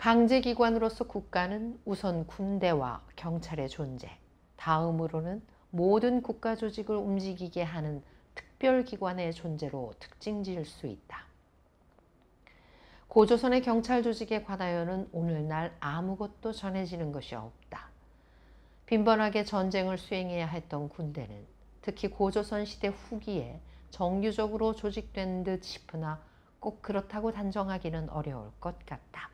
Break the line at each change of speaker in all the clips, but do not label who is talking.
강제기관으로서 국가는 우선 군대와 경찰의 존재, 다음으로는 모든 국가 조직을 움직이게 하는 특별기관의 존재로 특징 지을 수 있다. 고조선의 경찰 조직에 관하여는 오늘날 아무것도 전해지는 것이 없다. 빈번하게 전쟁을 수행해야 했던 군대는 특히 고조선 시대 후기에 정규적으로 조직된 듯 싶으나 꼭 그렇다고 단정하기는 어려울 것 같다.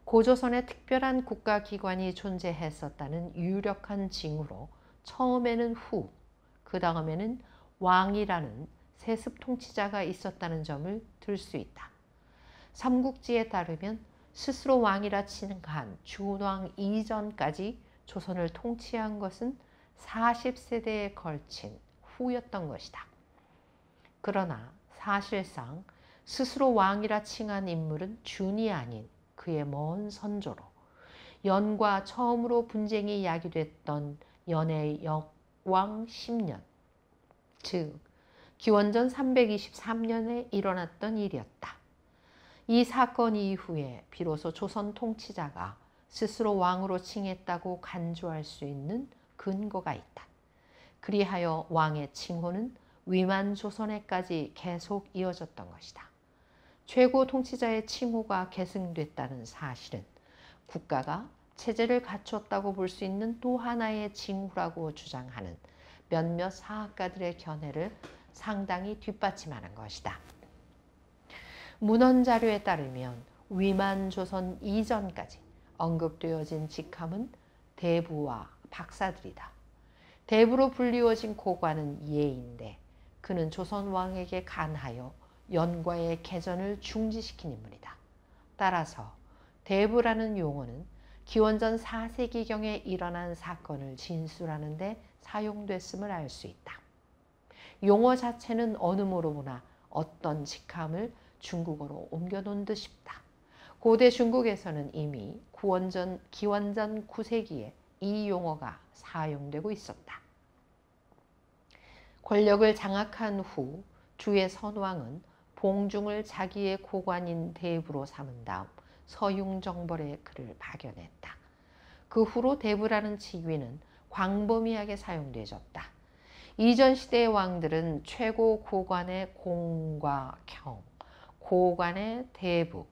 고조선에 특별한 국가기관이 존재했었다는 유력한 징후로 처음에는 후, 그 다음에는 왕이라는 세습 통치자가 있었다는 점을 들 수 있다. 삼국지에 따르면 스스로 왕이라 칭한 준왕 이전까지 조선을 통치한 것은 40세대에 걸친 후였던 것이다. 그러나 사실상 스스로 왕이라 칭한 인물은 준이 아닌 그의 먼 선조로 연과 처음으로 분쟁이 야기됐던 연의 역왕 10년, 즉 기원전 323년에 일어났던 일이었다. 이 사건 이후에 비로소 조선 통치자가 스스로 왕으로 칭했다고 간주할 수 있는 근거가 있다. 그리하여 왕의 칭호는 위만 조선에까지 계속 이어졌던 것이다. 최고 통치자의 칭호가 계승됐다는 사실은 국가가 체제를 갖췄다고 볼 수 있는 또 하나의 징후라고 주장하는 몇몇 사학가들의 견해를 상당히 뒷받침하는 것이다. 문헌 자료에 따르면 위만 조선 이전까지 언급되어진 직함은 대부와 박사들이다. 대부로 불리워진 고관은 예인데 그는 조선 왕에게 간하여 연과의 개전을 중지시킨 인물이다. 따라서 대부라는 용어는 기원전 4세기경에 일어난 사건을 진술하는 데 사용됐음을 알 수 있다. 용어 자체는 어느 모로 보나 어떤 직함을 중국어로 옮겨놓은 듯 싶다. 고대 중국에서는 이미 기원전 9세기에 이 용어가 사용되고 있었다. 권력을 장악한 후 주의 선왕은 봉중을 자기의 고관인 대부로 삼은 다음 서융정벌에 그를 박연했다. 그 후로 대부라는 직위는 광범위하게 사용되어졌다. 이전 시대의 왕들은 최고 고관의 공과 경, 고관의 대부,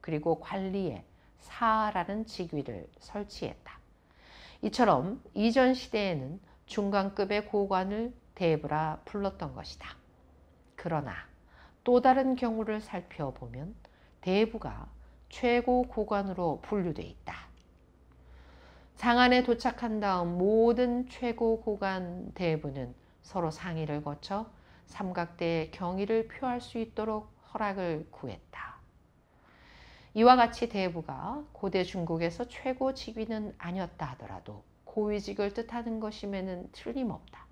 그리고 관리의 사라는 직위를 설치했다. 이처럼 이전 시대에는 중간급의 고관을 대부라 불렀던 것이다. 그러나 또 다른 경우를 살펴보면 대부가 최고 고관으로 분류되어 있다. 장안에 도착한 다음 모든 최고 고관 대부는 서로 상의를 거쳐 삼각대의 경의를 표할 수 있도록 허락을 구했다. 이와 같이 대부가 고대 중국에서 최고 직위는 아니었다 하더라도 고위직을 뜻하는 것임에는 틀림없다.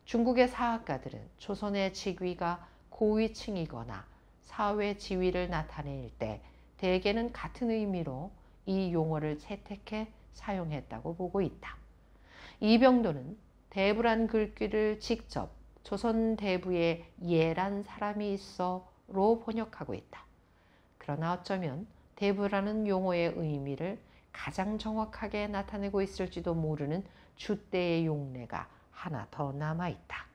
중국의 사학가들은 조선의 직위가 고위층이거나 사회 지위를 나타낼 때 대개는 같은 의미로 이 용어를 채택해 사용했다고 보고 있다. 이병도는 대부란 글귀를 직접 조선 대부에 예란 사람이 있어로 번역하고 있다. 그러나 어쩌면 대부라는 용어의 의미를 가장 정확하게 나타내고 있을지도 모르는 주때의 용례가 하나 더 남아있다.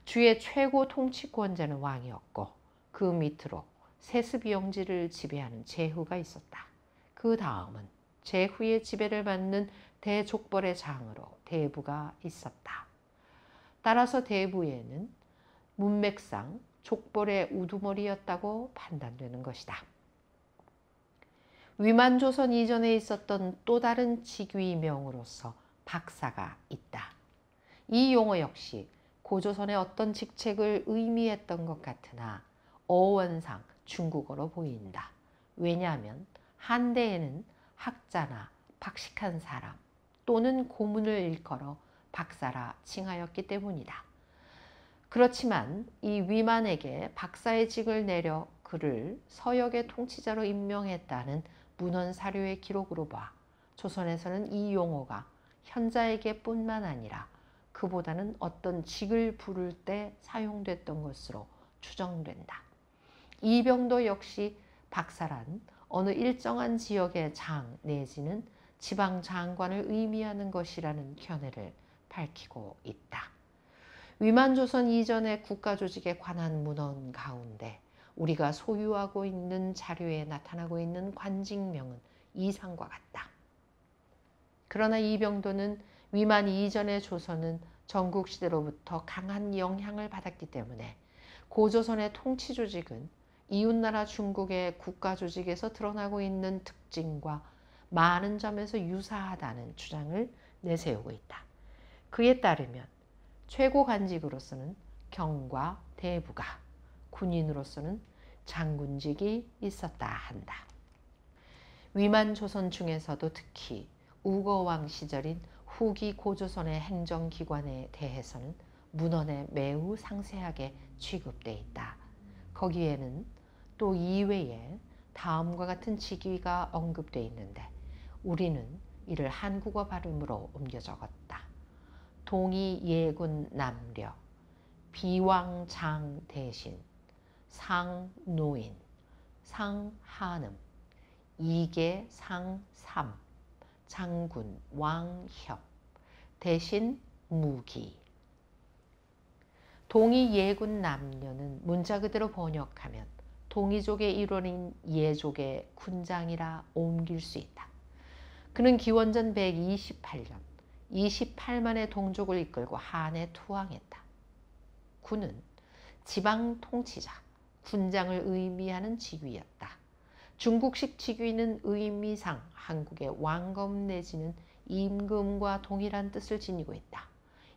주의 최고 통치권자는 왕이었고 그 밑으로 세습영지를 지배하는 제후가 있었다. 그 다음은 제후의 지배를 받는 대족벌의 장으로 대부가 있었다. 따라서 대부에는 문맥상 족벌의 우두머리였다고 판단되는 것이다. 위만조선 이전에 있었던 또 다른 직위명으로서 박사가 있다. 이 용어 역시 고조선의 어떤 직책을 의미했던 것 같으나 어원상 중국어로 보인다. 왜냐하면 한대에는 학자나 박식한 사람 또는 고문을 일컬어 박사라 칭하였기 때문이다. 그렇지만 이 위만에게 박사의 직을 내려 그를 서역의 통치자로 임명했다는 문헌 사료의 기록으로 봐 조선에서는 이 용어가 현자에게 뿐만 아니라 그보다는 어떤 직을 부를 때 사용됐던 것으로 추정된다. 이병도 역시 박사란 어느 일정한 지역의 장 내지는 지방 장관을 의미하는 것이라는 견해를 밝히고 있다. 위만조선 이전의 국가조직에 관한 문헌 가운데 우리가 소유하고 있는 자료에 나타나고 있는 관직명은 이상과 같다. 그러나 이병도는 위만 이전의 조선은 전국시대로부터 강한 영향을 받았기 때문에 고조선의 통치조직은 이웃나라 중국의 국가조직에서 드러나고 있는 특징과 많은 점에서 유사하다는 주장을 내세우고 있다. 그에 따르면 최고 관직으로서는 경과 대부가, 군인으로서는 장군직이 있었다 한다. 위만 조선 중에서도 특히 우거왕 시절인 후기 고조선의 행정기관에 대해서는 문헌에 매우 상세하게 취급되어 있다. 거기에는 또 이외에 다음과 같은 직위가 언급되어 있는데 우리는 이를 한국어 발음으로 옮겨 적었다. 동의예군 남려, 비왕장 대신, 상노인, 상한음, 이계 상삼, 장군 왕협, 대신 무기. 동의예군 남려는 문자 그대로 번역하면 동이족의 일원인 예족의 군장이라 옮길 수 있다. 그는 기원전 128년 28만의 동족을 이끌고 한에 투항했다. 군은 지방 통치자, 군장을 의미하는 직위였다. 중국식 직위는 의미상 한국의 왕검 내지는 임금과 동일한 뜻을 지니고 있다.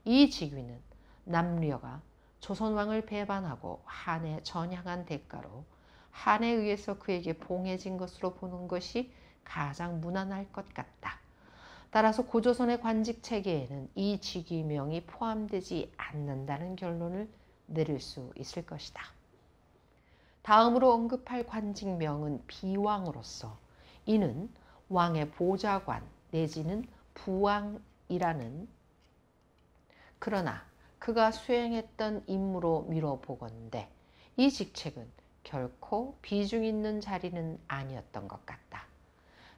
이 직위는 남려가 조선왕을 배반하고 한에 전향한 대가로 한에 의해서 그에게 봉해진 것으로 보는 것이 가장 무난할 것 같다. 따라서 고조선의 관직 체계에는 이 직위명이 포함되지 않는다는 결론을 내릴 수 있을 것이다. 다음으로 언급할 관직명은 비왕으로서 이는 왕의 보좌관 내지는 부왕이라는 그러나 그가 수행했던 임무로 미뤄보건대 이 직책은 결코 비중 있는 자리는 아니었던 것 같다.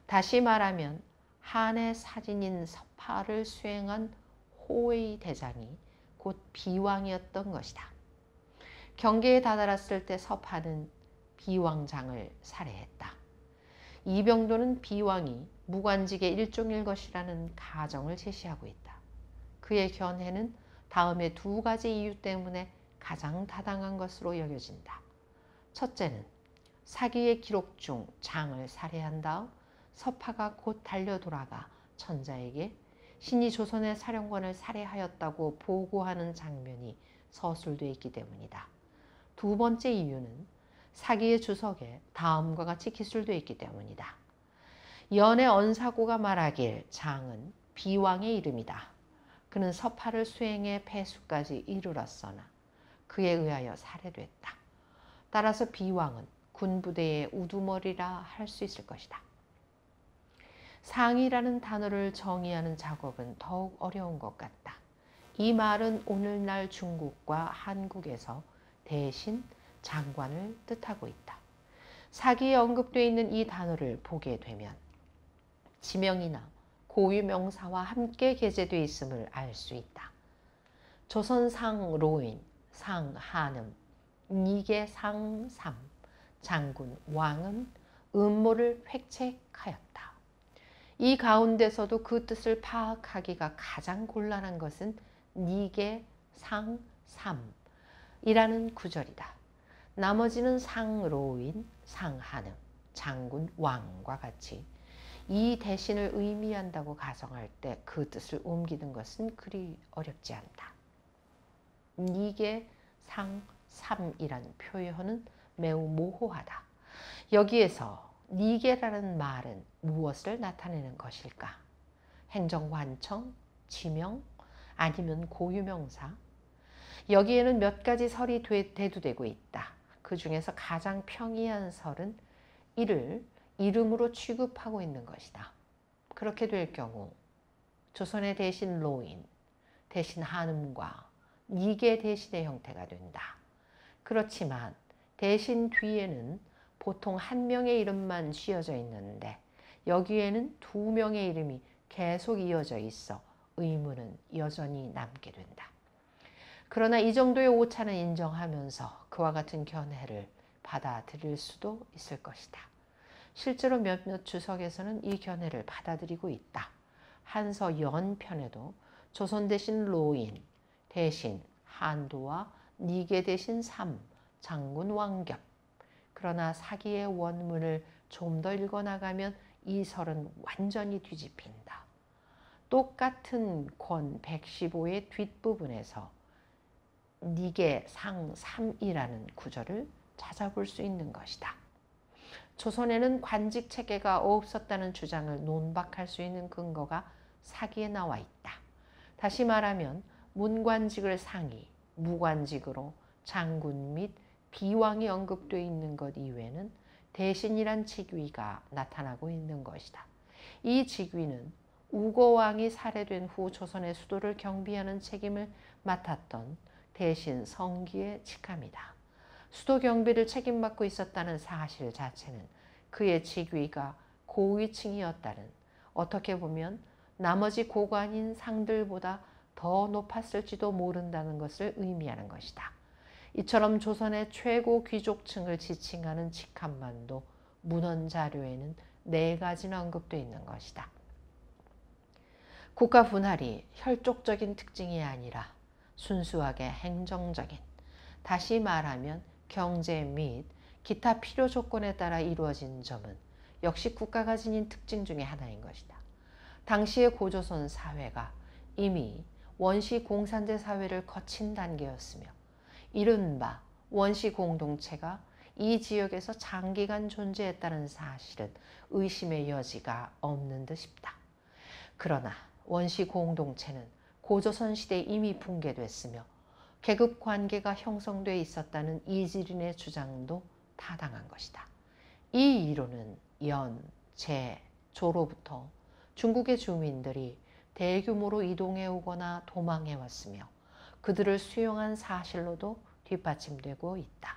다시 말하면 한의 사진인 서파를 수행한 호의 대장이 곧 비왕이었던 것이다. 경계에 다다랐을 때 서파는 비왕장을 살해했다. 이병도는 비왕이 무관직의 일종일 것이라는 가정을 제시하고 있다. 그의 견해는 다음의 두 가지 이유 때문에 가장 타당한 것으로 여겨진다. 첫째는 사기의 기록 중 장을 살해한 다음 서파가 곧 달려 돌아가 천자에게 신이 조선의 사령관을 살해하였다고 보고하는 장면이 서술되어 있기 때문이다. 두 번째 이유는 사기의 주석에 다음과 같이 기술되어 있기 때문이다. 연의 언사고가 말하길 장은 비왕의 이름이다. 그는 서파를 수행해 패수까지 이르렀으나 그에 의하여 살해됐다. 따라서 비왕은 군부대의 우두머리라 할 수 있을 것이다. 상이라는 단어를 정의하는 작업은 더욱 어려운 것 같다. 이 말은 오늘날 중국과 한국에서 대신 장관을 뜻하고 있다. 사기에 언급되어 있는 이 단어를 보게 되면 지명이나 고유명사와 함께 게재되어 있음을 알 수 있다. 조선상로인, 상한음, 이계 상삼, 장군 왕은 음모를 획책하였다. 이 가운데서도 그 뜻을 파악하기가 가장 곤란한 것은 니계 상삼이라는 구절이다. 나머지는 상로인, 상한음, 장군 왕과 같이 이 대신을 의미한다고 가정할 때 그 뜻을 옮기는 것은 그리 어렵지 않다. 니계 상삼이란 표현은 매우 모호하다. 여기에서 니계라는 말은 무엇을 나타내는 것일까? 행정관청, 지명, 아니면 고유명사? 여기에는 몇 가지 설이 대두되고 있다. 그 중에서 가장 평이한 설은 이를 이름으로 취급하고 있는 것이다. 그렇게 될 경우 조선의 대신 로인, 대신 한음과 니계 대신의 형태가 된다. 그렇지만 대신 뒤에는 보통 한 명의 이름만 쥐어져 있는데 여기에는 두 명의 이름이 계속 이어져 있어 의문은 여전히 남게 된다. 그러나 이 정도의 오차는 인정하면서 그와 같은 견해를 받아들일 수도 있을 것이다. 실제로 몇몇 주석에서는 이 견해를 받아들이고 있다. 한서 연편에도 조선 대신 로인, 대신 한도와 니계 대신 삼, 장군 왕겹. 그러나 사기의 원문을 좀 더 읽어나가면 이 설은 완전히 뒤집힌다. 똑같은 권 115의 뒷부분에서 니계 상 3이라는 구절을 찾아볼 수 있는 것이다. 조선에는 관직 체계가 없었다는 주장을 논박할 수 있는 근거가 사기에 나와 있다. 다시 말하면 문관직을 상이, 무관직으로 장군 및 비왕이 언급되어 있는 것 이외에는 대신이란 직위가 나타나고 있는 것이다. 이 직위는 우고왕이 살해된 후 조선의 수도를 경비하는 책임을 맡았던 대신 성기의 직함이다. 수도 경비를 책임받고 있었다는 사실 자체는 그의 직위가 고위층이었다는, 어떻게 보면 나머지 고관인 상들보다 더 높았을지도 모른다는 것을 의미하는 것이다. 이처럼 조선의 최고 귀족층을 지칭하는 직함만도 문헌 자료에는 4가지나 언급되어 있는 것이다. 국가 분할이 혈족적인 특징이 아니라 순수하게 행정적인, 다시 말하면 경제 및 기타 필요 조건에 따라 이루어진 점은 역시 국가가 지닌 특징 중의 하나인 것이다. 당시의 고조선 사회가 이미 원시 공산제 사회를 거친 단계였으며 이른바 원시 공동체가 이 지역에서 장기간 존재했다는 사실은 의심의 여지가 없는 듯 싶다. 그러나 원시 공동체는 고조선 시대에 이미 붕괴됐으며 계급 관계가 형성되어 있었다는 이지린의 주장도 타당한 것이다. 이 이론은 연, 제, 조로부터 중국의 주민들이 대규모로 이동해 오거나 도망해 왔으며 그들을 수용한 사실로도 뒷받침되고 있다.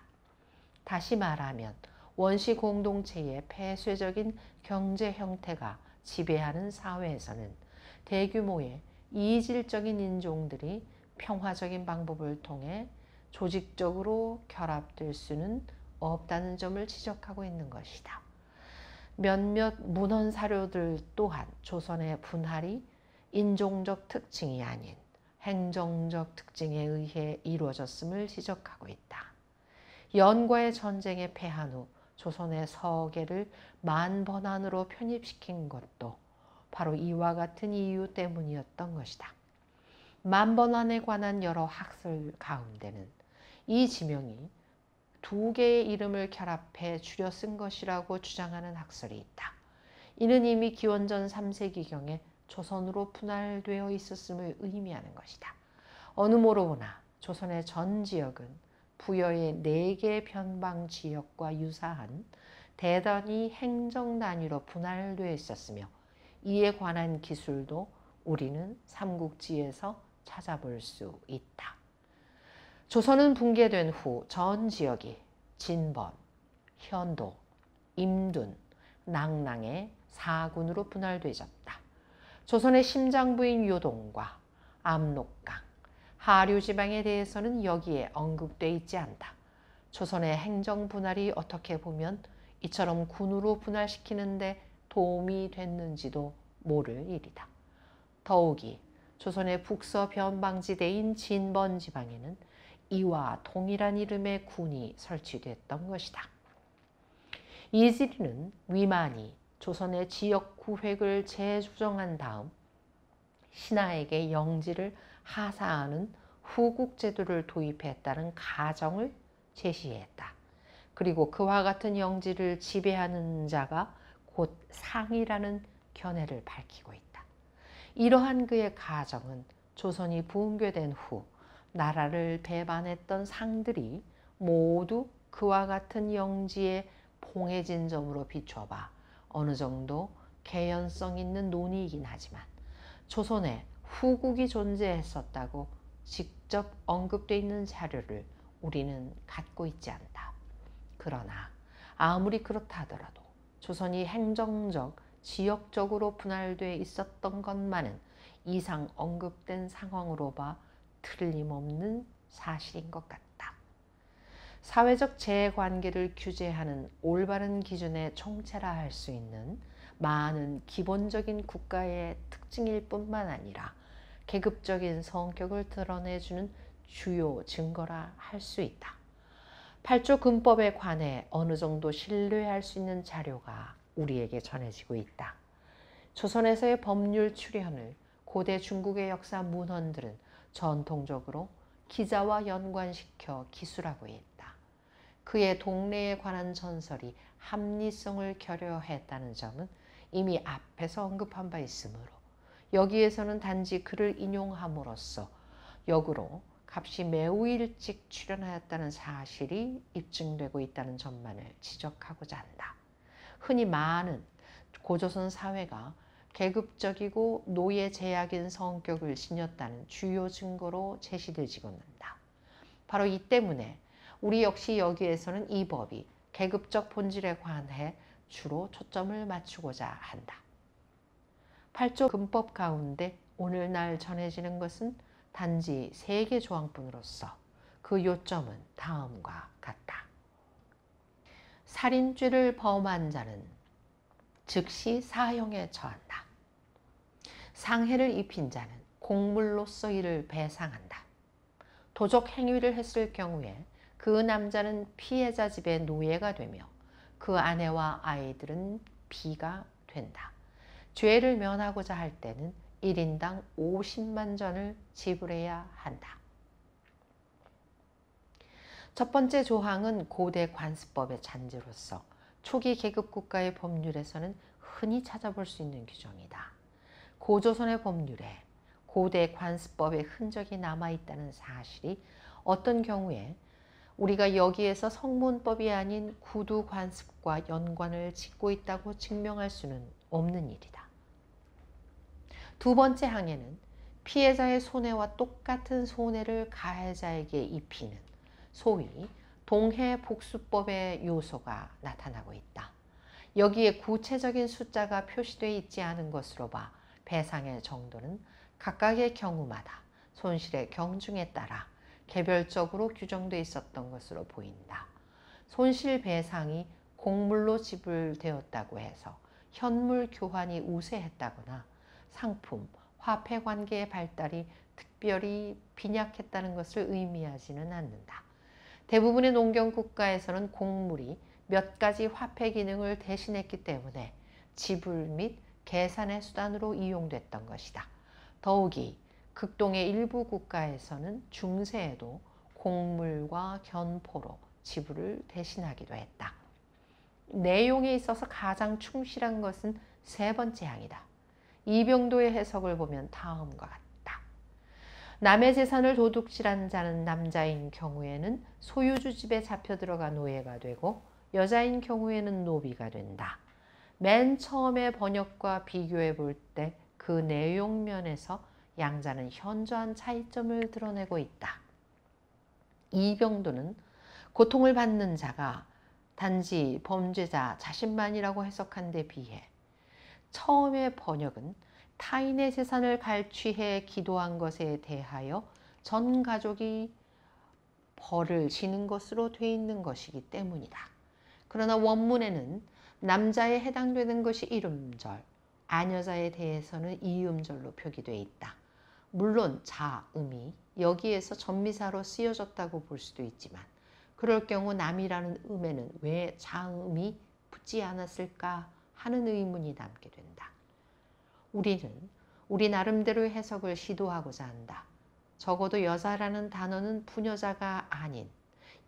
다시 말하면 원시 공동체의 폐쇄적인 경제 형태가 지배하는 사회에서는 대규모의 이질적인 인종들이 평화적인 방법을 통해 조직적으로 결합될 수는 없다는 점을 지적하고 있는 것이다. 몇몇 문헌 사료들 또한 조선의 분할이 인종적 특징이 아닌 행정적 특징에 의해 이루어졌음을 지적하고 있다. 연과의 전쟁에 패한 후 조선의 서계를 만번안으로 편입시킨 것도 바로 이와 같은 이유 때문이었던 것이다. 만번안에 관한 여러 학설 가운데는 이 지명이 2개의 이름을 결합해 줄여 쓴 것이라고 주장하는 학설이 있다. 이는 이미 기원전 3세기경에 조선으로 분할되어 있었음을 의미하는 것이다. 어느 모로나 조선의 전 지역은 부여의 4개의 변방 지역과 유사한 대단히 행정 단위로 분할되어 있었으며 이에 관한 기술도 우리는 삼국지에서 찾아볼 수 있다. 조선은 붕괴된 후 전 지역이 진번, 현도, 임둔, 낭랑의 4군으로 분할되어졌다. 조선의 심장부인 요동과 압록강, 하류지방에 대해서는 여기에 언급되어 있지 않다. 조선의 행정 분할이 어떻게 보면 이처럼 군으로 분할시키는데 도움이 됐는지도 모를 일이다. 더욱이 조선의 북서 변방지대인 진번 지방에는 이와 동일한 이름의 군이 설치됐던 것이다. 이지리는 위만이 조선의 지역 구획을 재조정한 다음 신하에게 영지를 하사하는 후국제도를 도입했다는 가정을 제시했다. 그리고 그와 같은 영지를 지배하는 자가 곧 상이라는 견해를 밝히고 있다. 이러한 그의 가정은 조선이 붕괴된 후 나라를 배반했던 상들이 모두 그와 같은 영지에 봉해진 점으로 비춰봐 어느 정도 개연성 있는 논의이긴 하지만 조선에 후국이 존재했었다고 직접 언급되어 있는 자료를 우리는 갖고 있지 않다. 그러나 아무리 그렇다 하더라도 조선이 행정적, 지역적으로 분할돼 있었던 것만은 이상 언급된 상황으로 봐 틀림없는 사실인 것 같다. 사회적 재해관계를 규제하는 올바른 기준의 총체라 할 수 있는 많은 기본적인 국가의 특징일 뿐만 아니라 계급적인 성격을 드러내주는 주요 증거라 할 수 있다. 8조 근법에 관해 어느 정도 신뢰할 수 있는 자료가 우리에게 전해지고 있다. 조선에서의 법률 출현을 고대 중국의 역사 문헌들은 전통적으로 기자와 연관시켜 기술하고 있다. 그의 동래에 관한 전설이 합리성을 결여했다는 점은 이미 앞에서 언급한 바 있으므로 여기에서는 단지 그를 인용함으로써 역으로 값이 매우 일찍 출현하였다는 사실이 입증되고 있다는 점만을 지적하고자 한다. 흔히 많은 고조선 사회가 계급적이고 노예 제약인 성격을 지녔다는 주요 증거로 제시되지고 있다. 바로 이 때문에 우리 역시 여기에서는 이 법이 계급적 본질에 관해 주로 초점을 맞추고자 한다. 8조 근법 가운데 오늘날 전해지는 것은 단지 3개 조항뿐으로서 그 요점은 다음과 같다. 살인죄를 범한 자는 즉시 사형에 처한다. 상해를 입힌 자는 공물로서 이를 배상한다. 도적 행위를 했을 경우에 그 남자는 피해자 집의 노예가 되며 그 아내와 아이들은 비가 된다. 죄를 면하고자 할 때는 1인당 50만 전을 지불해야 한다. 첫 번째 조항은 고대 관습법의 잔재로서 초기 계급국가의 법률에서는 흔히 찾아볼 수 있는 규정이다. 고조선의 법률에 고대 관습법의 흔적이 남아있다는 사실이 어떤 경우에 우리가 여기에서 성문법이 아닌 구두 관습과 연관을 짓고 있다고 증명할 수는 없는 일이다. 두 번째 항에는 피해자의 손해와 똑같은 손해를 가해자에게 입히는 소위 동해복수법의 요소가 나타나고 있다. 여기에 구체적인 숫자가 표시되어 있지 않은 것으로 봐 배상의 정도는 각각의 경우마다 손실의 경중에 따라 개별적으로 규정되어 있었던 것으로 보인다. 손실배상이 공물로 지불되었다고 해서 현물 교환이 우세했다거나 상품, 화폐 관계의 발달이 특별히 빈약했다는 것을 의미하지는 않는다. 대부분의 농경 국가에서는 공물이 몇 가지 화폐 기능을 대신했기 때문에 지불 및 계산의 수단으로 이용됐던 것이다. 더욱이 극동의 일부 국가에서는 중세에도 공물과 견포로 지불을 대신하기도 했다. 내용에 있어서 가장 충실한 것은 세 번째 항이다. 이병도의 해석을 보면 다음과 같다. 남의 재산을 도둑질한 자는 남자인 경우에는 소유주 집에 잡혀 들어가 노예가 되고 여자인 경우에는 노비가 된다. 맨 처음에 번역과 비교해 볼 때 그 내용 면에서 양자는 현저한 차이점을 드러내고 있다. 이병도는 고통을 받는 자가 단지 범죄자 자신만이라고 해석한 데 비해 처음의 번역은 타인의 재산을 갈취해 기도한 것에 대하여 전 가족이 벌을 지는 것으로 돼 있는 것이기 때문이다. 그러나 원문에는 남자에 해당되는 것이 일음절, 아녀자에 대해서는 이음절로 표기되어 있다. 물론 자음이 여기에서 전미사로 쓰여졌다고 볼 수도 있지만 그럴 경우 남이라는 음에는 왜 자음이 붙지 않았을까 하는 의문이 남게 된다. 우리는 우리 나름대로의 해석을 시도하고자 한다. 적어도 여자라는 단어는 부녀자가 아닌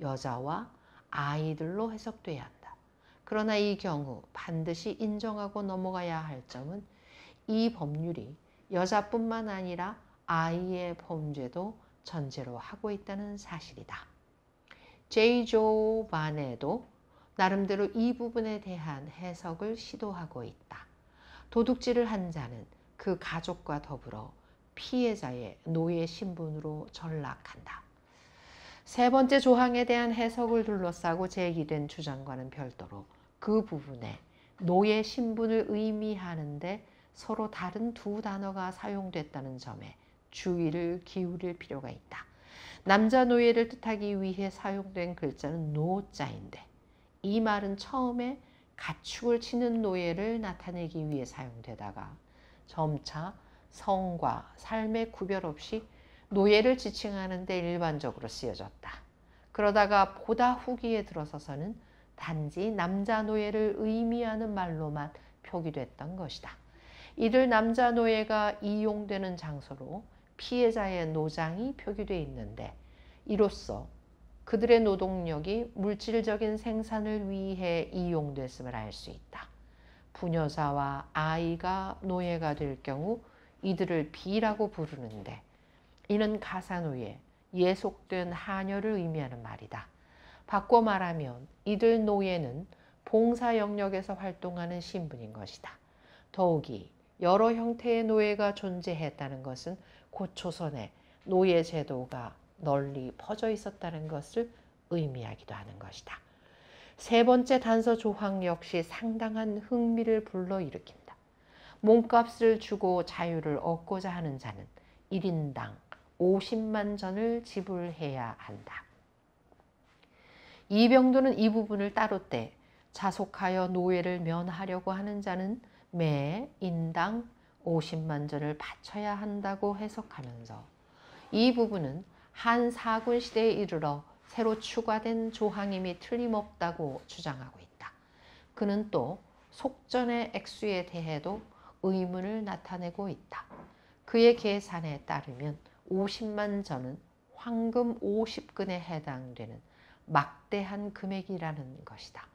여자와 아이들로 해석돼야 한다. 그러나 이 경우 반드시 인정하고 넘어가야 할 점은 이 법률이 여자뿐만 아니라 아이의 범죄도 전제로 하고 있다는 사실이다. 제이조 바네도 나름대로 이 부분에 대한 해석을 시도하고 있다. 도둑질을 한 자는 그 가족과 더불어 피해자의 노예 신분으로 전락한다. 세 번째 조항에 대한 해석을 둘러싸고 제기된 주장과는 별도로 그 부분에 노예 신분을 의미하는데 서로 다른 두 단어가 사용됐다는 점에 주의를 기울일 필요가 있다. 남자 노예를 뜻하기 위해 사용된 글자는 노자인데 이 말은 처음에 가축을 치는 노예를 나타내기 위해 사용되다가 점차 성과 삶의 구별 없이 노예를 지칭하는 데 일반적으로 쓰여졌다. 그러다가 보다 후기에 들어서서는 단지 남자 노예를 의미하는 말로만 표기됐던 것이다. 이들 남자 노예가 이용되는 장소로 피해자의 노장이 표기되어 있는데 이로써 그들의 노동력이 물질적인 생산을 위해 이용됐음을 알 수 있다. 부녀자와 아이가 노예가 될 경우 이들을 비라고 부르는데 이는 가사노예, 예속된 하녀를 의미하는 말이다. 바꿔 말하면 이들 노예는 봉사 영역에서 활동하는 신분인 것이다. 더욱이 여러 형태의 노예가 존재했다는 것은 곧 조선에 노예 제도가 널리 퍼져 있었다는 것을 의미하기도 하는 것이다. 세 번째 단서 조항 역시 상당한 흥미를 불러일으킨다. 몸값을 주고 자유를 얻고자 하는 자는 1인당 50만 전을 지불해야 한다. 이병도는 이 부분을 따로 떼 자속하여 노예를 면하려고 하는 자는 매 인당 50만 전을 바쳐야 한다고 해석하면서 이 부분은 한 사군 시대에 이르러 새로 추가된 조항임이 틀림없다고 주장하고 있다. 그는 또 속전의 액수에 대해도 의문을 나타내고 있다. 그의 계산에 따르면 50만 전은 황금 50근에 해당되는 막대한 금액이라는 것이다.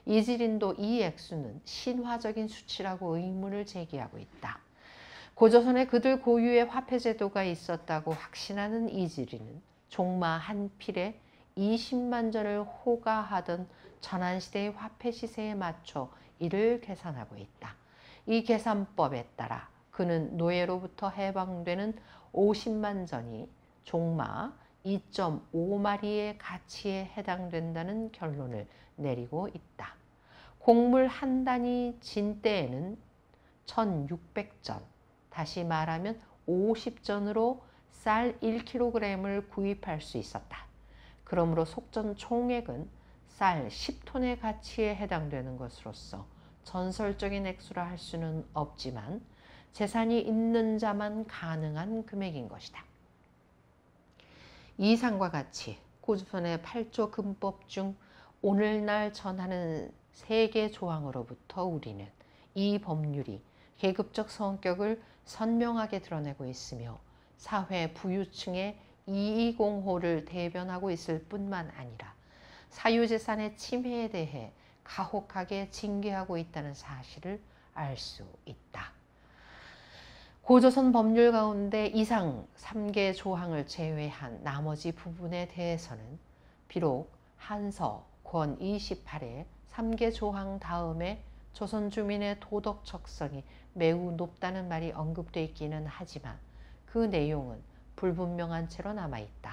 이질인도 이 액수는 신화적인 수치라고 의문을 제기하고 있다. 고조선에 그들 고유의 화폐 제도가 있었다고 확신하는 이질이는 종마 한 필에 20만 전을 호가하던 전한시대의 화폐 시세에 맞춰 이를 계산하고 있다. 이 계산법에 따라 그는 노예로부터 해방되는 50만 전이 종마 2.5마리의 가치에 해당된다는 결론을 내리고 있다. 곡물 한 단위 진 때에는 1600전, 다시 말하면 50전으로 쌀 1kg을 구입할 수 있었다. 그러므로 속전 총액은 쌀 10톤의 가치에 해당되는 것으로서 전설적인 액수라 할 수는 없지만 재산이 있는 자만 가능한 금액인 것이다. 이상과 같이 고조선의 8조 금법 중 오늘날 전하는 3개 조항으로부터 우리는 이 법률이 계급적 성격을 선명하게 드러내고 있으며 사회 부유층의 이의공호를 대변하고 있을 뿐만 아니라 사유재산의 침해에 대해 가혹하게 징계하고 있다는 사실을 알 수 있다. 고조선 법률 가운데 이상 3개 조항을 제외한 나머지 부분에 대해서는 비록 한서 권 28의 3개 조항 다음에 조선 주민의 도덕 적성이 매우 높다는 말이 언급되어 있기는 하지만 그 내용은 불분명한 채로 남아있다.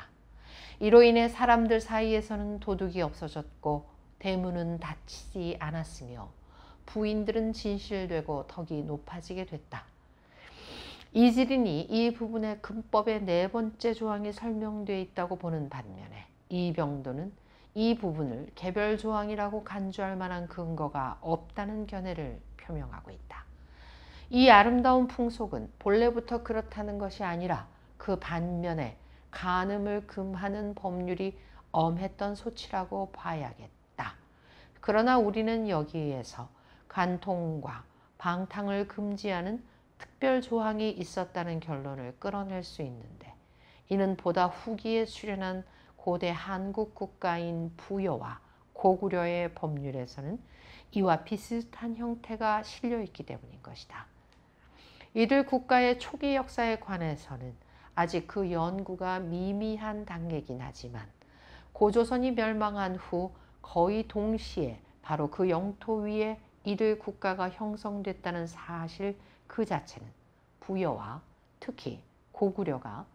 이로 인해 사람들 사이에서는 도둑이 없어졌고 대문은 닫히지 않았으며 부인들은 진실되고 덕이 높아지게 됐다. 이질인이 이 부분에 금법의 4번째 조항이 설명되어 있다고 보는 반면에 이병도는 이 부분을 개별 조항이라고 간주할 만한 근거가 없다는 견해를 표명하고 있다. 이 아름다운 풍속은 본래부터 그렇다는 것이 아니라 그 반면에 간음을 금하는 법률이 엄했던 소치라고 봐야겠다. 그러나 우리는 여기에서 간통과 방탕을 금지하는 특별 조항이 있었다는 결론을 끌어낼 수 있는데 이는 보다 후기에 출현한 고대 한국 국가인 부여와 고구려의 법률에서는 이와 비슷한 형태가 실려있기 때문인 것이다. 이들 국가의 초기 역사에 관해서는 아직 그 연구가 미미한 단계이긴 하지만 고조선이 멸망한 후 거의 동시에 바로 그 영토 위에 이들 국가가 형성됐다는 사실 그 자체는 부여와 특히 고구려가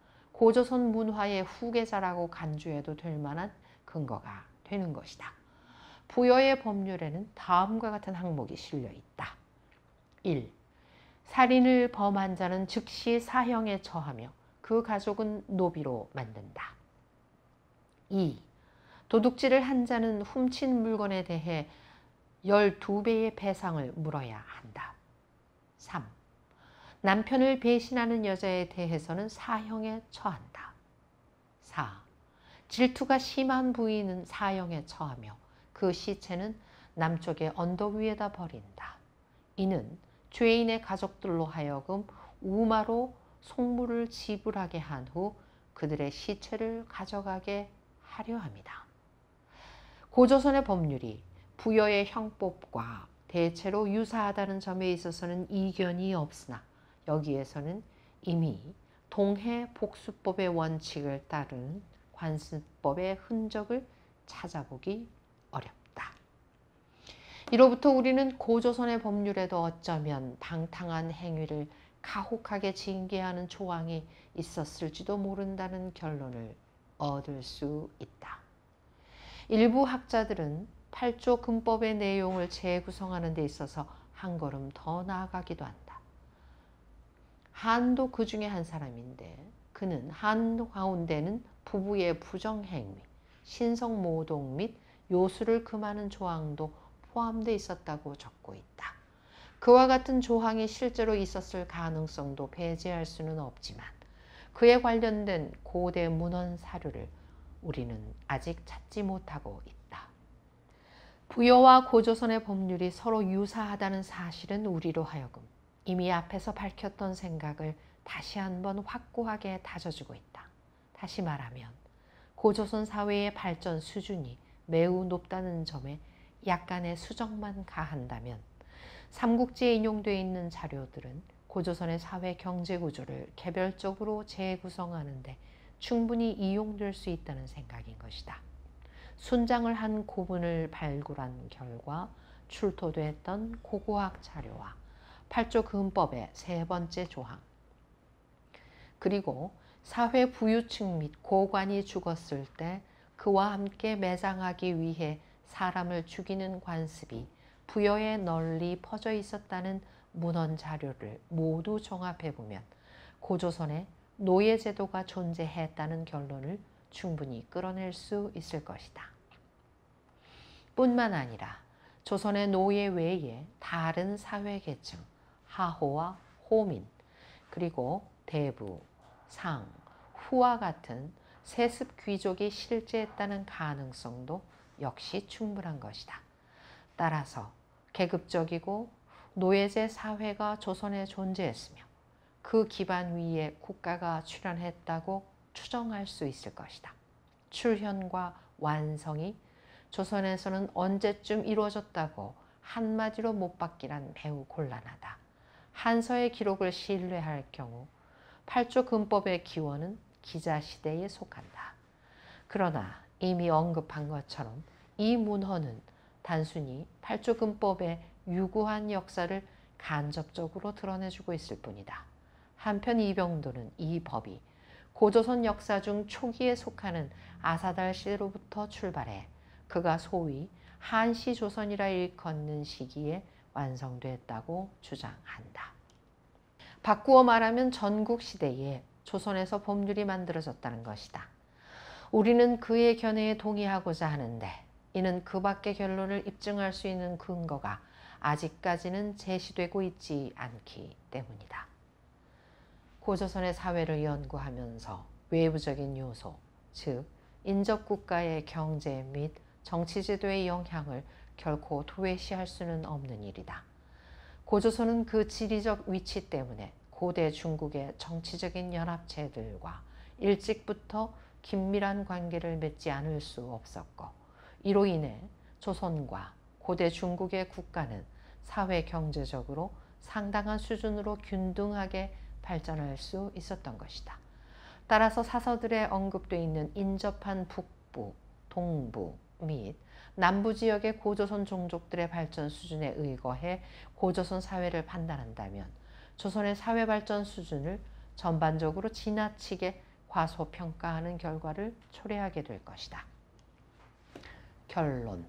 고조선 문화의 후계자라고 간주해도 될 만한 근거가 되는 것이다. 부여의 법률에는 다음과 같은 항목이 실려 있다. 1. 살인을 범한 자는 즉시 사형에 처하며 그 가족은 노비로 만든다. 2. 도둑질을 한 자는 훔친 물건에 대해 12배의 배상을 물어야 한다. 3. 남편을 배신하는 여자에 대해서는 사형에 처한다. 4. 질투가 심한 부인은 사형에 처하며 그 시체는 남쪽의 언덕 위에다 버린다. 이는 죄인의 가족들로 하여금 우마로 속물을 지불하게 한 후 그들의 시체를 가져가게 하려 합니다. 고조선의 법률이 부여의 형법과 대체로 유사하다는 점에 있어서는 이견이 없으나 여기에서는 이미 동해복수법의 원칙을 따른 관습법의 흔적을 찾아보기 어렵다. 이로부터 우리는 고조선의 법률에도 어쩌면 방탕한 행위를 가혹하게 징계하는 조항이 있었을지도 모른다는 결론을 얻을 수 있다. 일부 학자들은 8조 금법의 내용을 재구성하는 데 있어서 한 걸음 더 나아가기도 한다. 한도 그 중에 한 사람인데 그는 한가운데는 부부의 부정행위, 신성모독 및 요술을 금하는 조항도 포함되어 있었다고 적고 있다. 그와 같은 조항이 실제로 있었을 가능성도 배제할 수는 없지만 그에 관련된 고대 문헌 사료를 우리는 아직 찾지 못하고 있다. 부여와 고조선의 법률이 서로 유사하다는 사실은 우리로 하여금 이미 앞에서 밝혔던 생각을 다시 한번 확고하게 다져주고 있다. 다시 말하면 고조선 사회의 발전 수준이 매우 높다는 점에 약간의 수정만 가한다면 삼국지에 인용되어 있는 자료들은 고조선의 사회 경제 구조를 개별적으로 재구성하는 데 충분히 이용될 수 있다는 생각인 것이다. 순장을 한 고문을 발굴한 결과 출토됐던 고고학 자료와 8조 금법의 세 번째 조항, 그리고 사회 부유층 및 고관이 죽었을 때 그와 함께 매장하기 위해 사람을 죽이는 관습이 부여에 널리 퍼져 있었다는 문헌 자료를 모두 종합해보면 고조선에 노예제도가 존재했다는 결론을 충분히 끌어낼 수 있을 것이다. 뿐만 아니라 조선의 노예 외에 다른 사회계층, 하호와 호민, 그리고 대부, 상, 후와 같은 세습 귀족이 실제했다는 가능성도 역시 충분한 것이다. 따라서 계급적이고 노예제 사회가 조선에 존재했으며 그 기반 위에 국가가 출현했다고 추정할 수 있을 것이다. 출현과 완성이 조선에서는 언제쯤 이루어졌다고 한마디로 못 받기란 매우 곤란하다. 한서의 기록을 신뢰할 경우 8조 금법의 기원은 기자시대에 속한다. 그러나 이미 언급한 것처럼 이 문헌은 단순히 8조 금법의 유구한 역사를 간접적으로 드러내주고 있을 뿐이다. 한편 이병도는 이 법이 고조선 역사 중 초기에 속하는 아사달 시대로부터 출발해 그가 소위 한시 조선이라 일컫는 시기에 완성됐다고 주장한다. 바꾸어 말하면 전국 시대에 조선에서 법률이 만들어졌다는 것이다. 우리는 그의 견해에 동의하고자 하는데 이는 그 밖의 결론을 입증할 수 있는 근거가 아직까지는 제시되고 있지 않기 때문이다. 고조선의 사회를 연구하면서 외부적인 요소, 즉 인접국가의 경제 및 정치제도의 영향을 결코 도외시할 수는 없는 일이다. 고조선은 그 지리적 위치 때문에 고대 중국의 정치적인 연합체들과 일찍부터 긴밀한 관계를 맺지 않을 수 없었고 이로 인해 조선과 고대 중국의 국가는 사회 경제적으로 상당한 수준으로 균등하게 발전할 수 있었던 것이다. 따라서 사서들에 언급되어 있는 인접한 북부, 동부 및 남부 지역의 고조선 종족들의 발전 수준에 의거해 고조선 사회를 판단한다면 조선의 사회 발전 수준을 전반적으로 지나치게 과소평가하는 결과를 초래하게 될 것이다. 결론.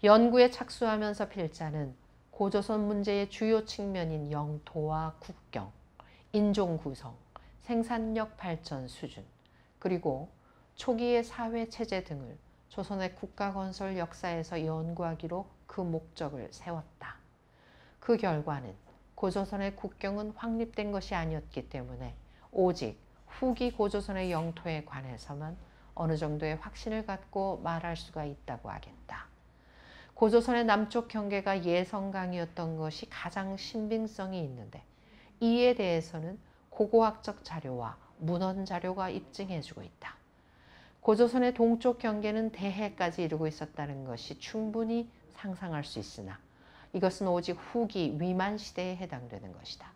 연구에 착수하면서 필자는 고조선 문제의 주요 측면인 영토와 국경, 인종 구성, 생산력 발전 수준, 그리고 초기의 사회 체제 등을 조선의 국가 건설 역사에서 연구하기로 그 목적을 세웠다. 그 결과는 고조선의 국경은 확립된 것이 아니었기 때문에 오직 후기 고조선의 영토에 관해서만 어느 정도의 확신을 갖고 말할 수가 있다고 하겠다. 고조선의 남쪽 경계가 예성강이었던 것이 가장 신빙성이 있는데 이에 대해서는 고고학적 자료와 문헌 자료가 입증해주고 있다. 고조선의 동쪽 경계는 대해까지 이르고 있었다는 것이 충분히 상상할 수 있으나 이것은 오직 후기 위만 시대에 해당되는 것이다.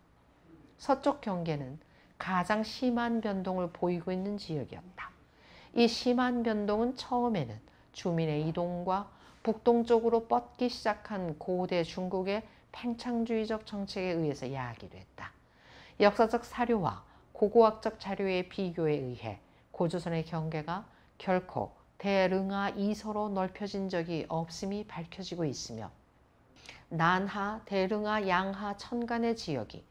서쪽 경계는 가장 심한 변동을 보이고 있는 지역이었다. 이 심한 변동은 처음에는 주민의 이동과 북동쪽으로 뻗기 시작한 고대 중국의 팽창주의적 정책에 의해서 야기됐다. 역사적 사료와 고고학적 자료의 비교에 의해 고조선의 경계가 결코 대릉하 이서로 넓혀진 적이 없음이 밝혀지고 있으며 난하, 대릉하, 양하, 천간의 지역이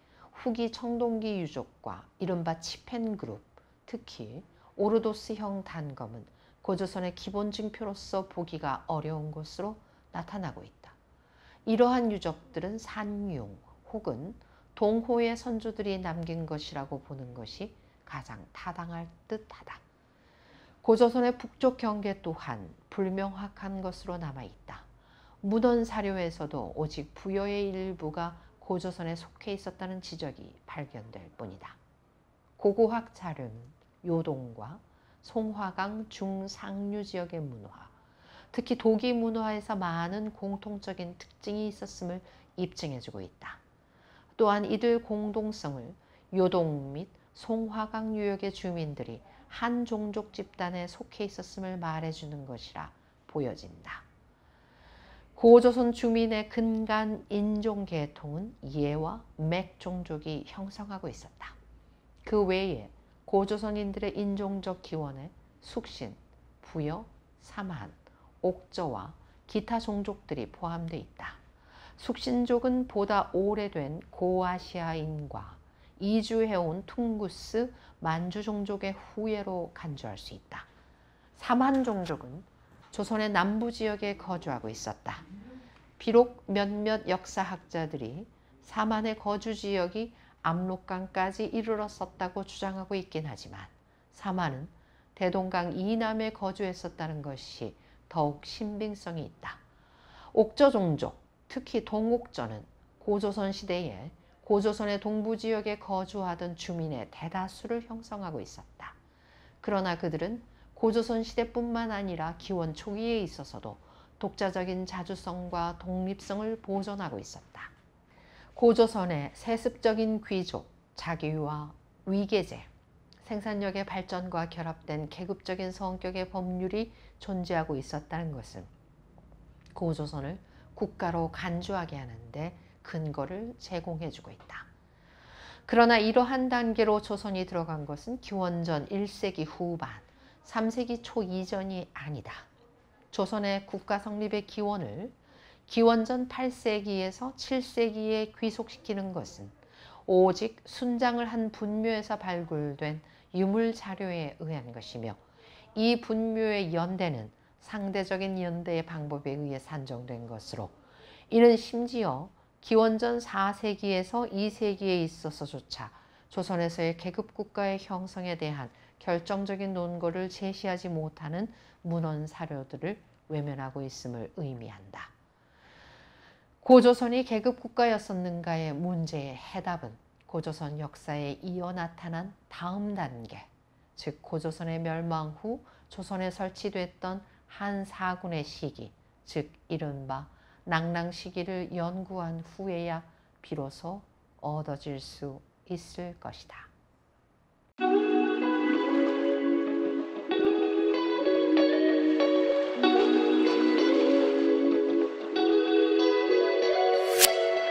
후기 청동기 유족과 이른바 치펜그룹, 특히 오르도스형 단검은 고조선의 기본 증표로서 보기가 어려운 것으로 나타나고 있다. 이러한 유적들은 산융 혹은 동호의 선조들이 남긴 것이라고 보는 것이 가장 타당할 듯하다. 고조선의 북쪽 경계 또한 불명확한 것으로 남아있다. 문헌 사료에서도 오직 부여의 일부가 고조선에 속해 있었다는 지적이 발견될 뿐이다. 고고학 자료는 요동과 송화강 중상류 지역의 문화, 특히 도기 문화에서 많은 공통적인 특징이 있었음을 입증해주고 있다. 또한 이들 공동성을 요동 및 송화강 유역의 주민들이 한 종족 집단에 속해 있었음을 말해주는 것이라 보여진다. 고조선 주민의 근간 인종 계통은 예와 맥 종족이 형성하고 있었다. 그 외에 고조선인들의 인종적 기원에 숙신, 부여, 삼한, 옥저와 기타 종족들이 포함되어 있다. 숙신족은 보다 오래된 고아시아인과 이주해온 퉁구스, 만주 종족의 후예로 간주할 수 있다. 삼한 종족은 조선의 남부 지역에 거주하고 있었다. 비록 몇몇 역사학자들이 삼한의 거주 지역이 압록강까지 이르렀었다고 주장하고 있긴 하지만 삼한은 대동강 이남에 거주했었다는 것이 더욱 신빙성이 있다. 옥저 종족, 특히 동옥저는 고조선 시대에 고조선의 동부 지역에 거주하던 주민의 대다수를 형성하고 있었다. 그러나 그들은 고조선 시대뿐만 아니라 기원 초기에 있어서도 독자적인 자주성과 독립성을 보존하고 있었다. 고조선의 세습적인 귀족, 자기와 위계제, 생산력의 발전과 결합된 계급적인 성격의 법률이 존재하고 있었다는 것은 고조선을 국가로 간주하게 하는데 근거를 제공해주고 있다. 그러나 이러한 단계로 조선이 들어간 것은 기원전 1세기 후반, 3세기 초 이전이 아니다. 조선의 국가 성립의 기원을 기원전 8세기에서 7세기에 귀속시키는 것은 오직 순장을 한 분묘에서 발굴된 유물 자료에 의한 것이며 이 분묘의 연대는 상대적인 연대의 방법에 의해 산정된 것으로 이는 심지어 기원전 4세기에서 2세기에 있어서조차 조선에서의 계급국가의 형성에 대한 결정적인 논거를 제시하지 못하는 문헌 사료들을 외면하고 있음을 의미한다. 고조선이 계급국가였었는가의 문제의 해답은 고조선 역사에 이어 나타난 다음 단계, 즉 고조선의 멸망 후 조선에 설치됐던 한 사군의 시기, 즉 이른바 낭랑 시기를 연구한 후에야 비로소 얻어질 수 있을 것이다.